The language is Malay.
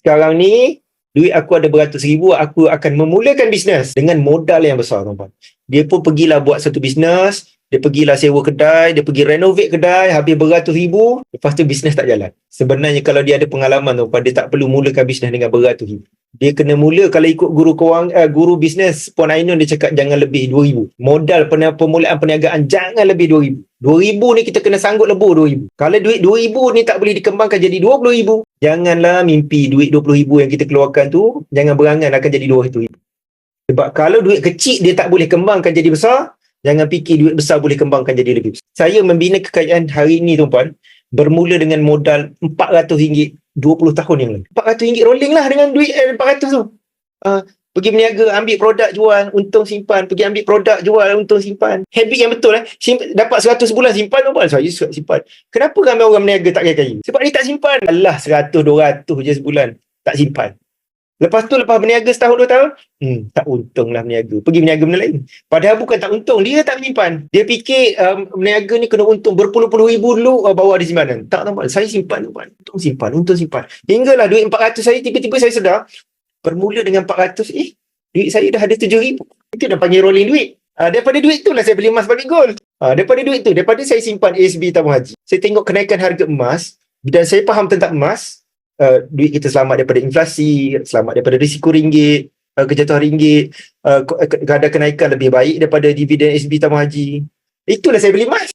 Sekarang ni, duit aku ada beratus ribu, aku akan memulakan bisnes dengan modal yang besar, tuan-tuan. Dia pun pergilah buat satu bisnes, dia pergilah sewa kedai, dia pergi renovate kedai, habis beratus ribu, lepas tu bisnes tak jalan. Sebenarnya kalau dia ada pengalaman, tuan-tuan, dia tak perlu mulakan bisnes dengan beratus ribu. Dia kena mula, kalau ikut guru bisnes Puan Ainun, dia cakap jangan lebih 2,000. Modal permulaan perniagaan jangan lebih 2,000. 2,000 ni kita kena sanggup lebur 2,000. Kalau duit 2,000 ni tak boleh dikembangkan jadi 20,000, janganlah mimpi duit 20,000 yang kita keluarkan tu, jangan berangan akan jadi 200,000. Sebab kalau duit kecil dia tak boleh kembangkan jadi besar, jangan fikir duit besar boleh kembangkan jadi lebih besar. Saya membina kekayaan hari ini, tuan-puan, bermula dengan modal RM400 20 tahun yang lalu. RM400 rolling lah dengan duit 400 tu. Pergi berniaga, ambil produk jual, untung simpan. Pergi ambil produk jual, untung simpan. Habit yang betul. Dapat 100 sebulan simpan, tuan-puan. Saya simpan. Kenapa ramai orang berniaga tak kaya-kaya? Sebab dia tak simpan. Alah, 100, 200 je sebulan. Tak simpan. Lepas tu, lepas berniaga setahun 2 tahun, tak untung lah berniaga. Pergi berniaga benda lain. Padahal bukan tak untung, dia tak menyimpan. Dia fikir berniaga ni kena untung berpuluh-puluh ribu dulu, bawa ada simpanan. Tak, tuan-puan. Saya simpan, tuan-puan. Untung simpan. Hinggalah duit 400 saya, tiba-tiba saya sedar, bermula dengan 400, duit saya dah ada 7,000. Itu dah panggil rolling duit. Daripada duit tu lah saya beli emas bagi gold. Daripada saya simpan ASB tabung haji, saya tengok kenaikan harga emas, dan saya faham tentang emas. Duit kita selamat daripada inflasi, selamat daripada risiko ringgit, kejatuhan ringgit, ada kenaikan lebih baik daripada dividen SB tabung haji. Itulah saya beli emas.